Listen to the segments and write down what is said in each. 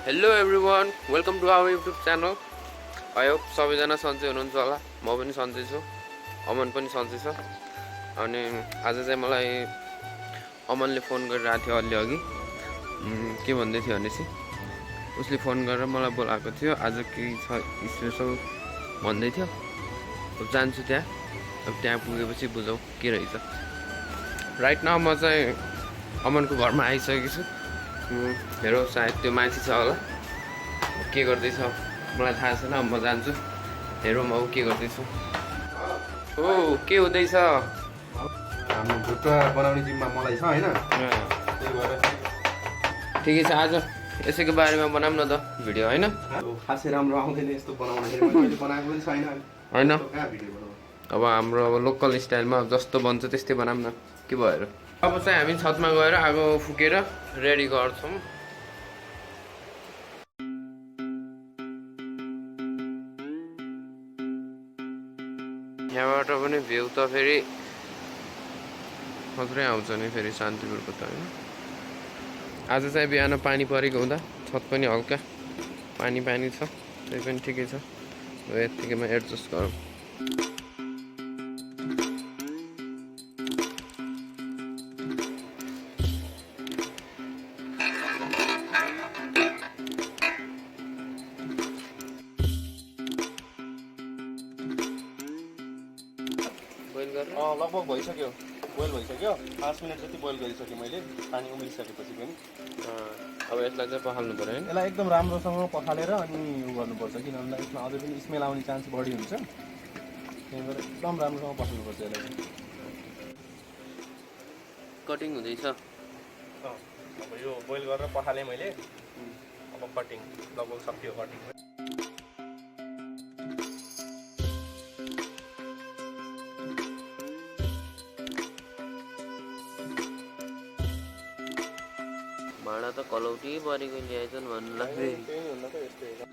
Hello everyone, welcome to our YouTube channel. I hope सबैजना सन्चै हुनुहुन्छ होला। म पनि सन्चै छु, अमन पनि सन्चै छ। अनि आज चाहिँ मलाई अमनले फोन गरिरहेको थियो अलि अघि। के भन्दै थियो भनेपछि उसले फोन गरेर मलाई बोलाएको थियो। आज के छ स्पेशल भन्दै थियो। अब जान्छु त्यहाँ। अब त्यहाँ पुगेपछि बुझौँ के रहेछ। राइट नाउ म चाहिँ अमनको घरमा आइसकेको छु। हेरौ सायद त्यो मान्छे छ होला। के गर्दैछ मलाई थाहा छैन। म जान्छु, हेरौँ अब के गर्दैछु। ओ के हुँदैछ? हाम्रो भुटुवा बनाउने जिम्मा मलाई छ हैन, त्यही भएर ठिकै छ। आज यसैको बारेमा बनाऊँ न त भिडियो हैन। खासै राम्रो आउँदैन यस्तो बनाउँदाखेरि। मैले बनाएको पनि छैन हैन। कहाँ भिडियो बनाउँ। अब हाम्रो लोकल स्टाइलमा जस्तो बन्छ त्यस्तै बनाऊँ न, के भयो र। अब चाहिँ हामी छतमा गएर आगो फुकेर रेडी गर्छौँ। यहाँबाट पनि भ्यू त फेरि खत्रै आउँछ नि फेरि शान्तिपुरको त हैन। आज चाहिँ बिहान पानी परेको हुँदा छत पनि हल्का पानी छ, त्यही पनि ठिकै छ। यतिकैमा एडजस्ट गरौँ। लगभग भइसक्यो, बोइल भइसक्यो। 5 मिनट जति बोइल गरिसकेँ मैले, पानी उम्लिसकेपछि पनि। अब यसलाई चाहिँ पखाल्नु पर्यो हैन। यसलाई एकदम राम्रोसँग पखालेर अनि उ गर्नुपर्छ, किनभने यसमा अझै पनि स्मेल आउने चान्स बढी हुन्छ। त्यही भएर एकदम राम्रोसँग पखाल्नुपर्छ यसलाई। कटिङ हुँदैछ। अब यो बोइल गरेर पखालेँ मैले। अब कटिङ लगभग सक्यो कटिङ। भाँडा त कलौटी परेको ल्याएछन् भन्नु लाग्दै। त्यही हुन्न त यस्तै हो।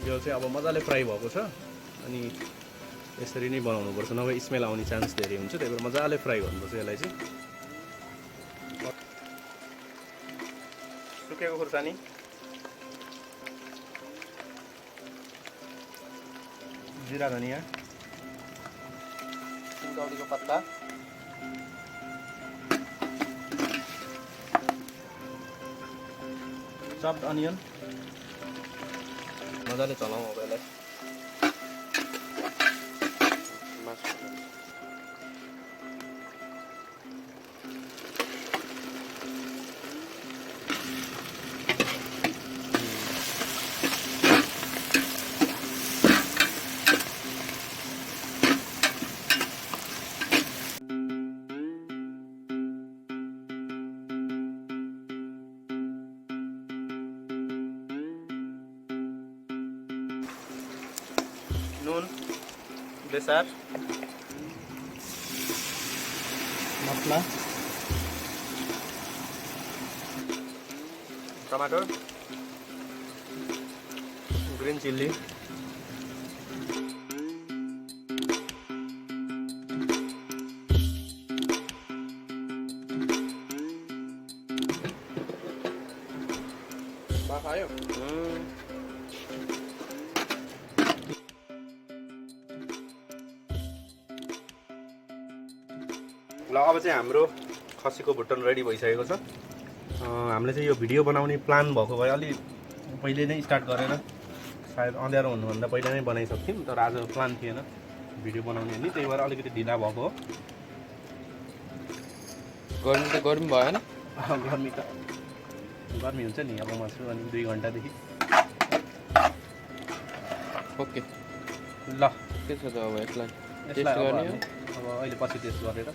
यो चाहिँ अब मजाले फ्राई भएको छ अनि यसरी नै बनाउनुपर्छ, नभए स्मेल आउने चान्स धेरै हुन्छ। त्यही भएर मजाले फ्राई गर्नुपर्छ यसलाई चाहिँ। सुकेको खुर्सानी, जिरा धनियाँ, सिन्कौलीको पत्ता, चप्ड अनियन। मजाले चलाउँ अब यसलाई। नुन, बेसार, मसला, टमाटर, ग्रीन चिल्ली, खायो। ल अब चाहिँ हाम्रो खसीको भुटन रेडी भइसकेको छ। हामीले चाहिँ यो भिडियो बनाउने प्लान भएको भए अलि पहिले नै स्टार्ट गरेर सायद अँध्यारो हुनुभन्दा पहिला नै बनाइसक्थ्यौँ, तर आज प्लान थिएन भिडियो बनाउने नि, त्यही भएर अलिकति ढिला भएको हो। गर्मी त गर्मी भयो हैन। गर्मी हुन्छ नि। अब म छु अनि 2 घन्टादेखि। ओके ल के छ त अब यसलाई टेस्ट यसलाई गर्ने हो। अब अहिले पछि टेस्ट गरेर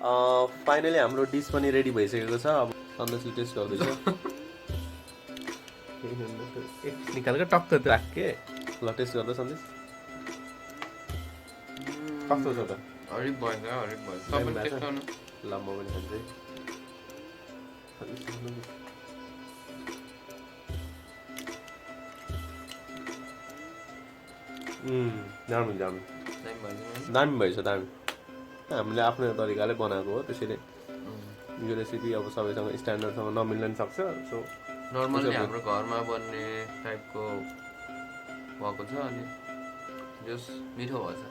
फाइनली हाम्रो डिस पनि रेडी भइसकेको छ। अब सन्देशले टेस्ट गर्दैछ। निकालेको टक्क त्यो राखे। ल टेस्ट गर्दा सन्देश कस्तो छ त? हरिक भयो तपाईँ टेस्ट गर्नु। ल म पनि खान्छु। दामी दामी दामी भएछ दामी। हामीले आफ्नो तरिकाले बनाएको हो, त्यसैले यो रेसिपी अब सबैसँग स्ट्यान्डर्डसँग नमिल्न पनि सक्छ। सो नर्मल्ली हाम्रो घरमा बन्ने टाइपको भएको छ अनि जस मिठो भएछ।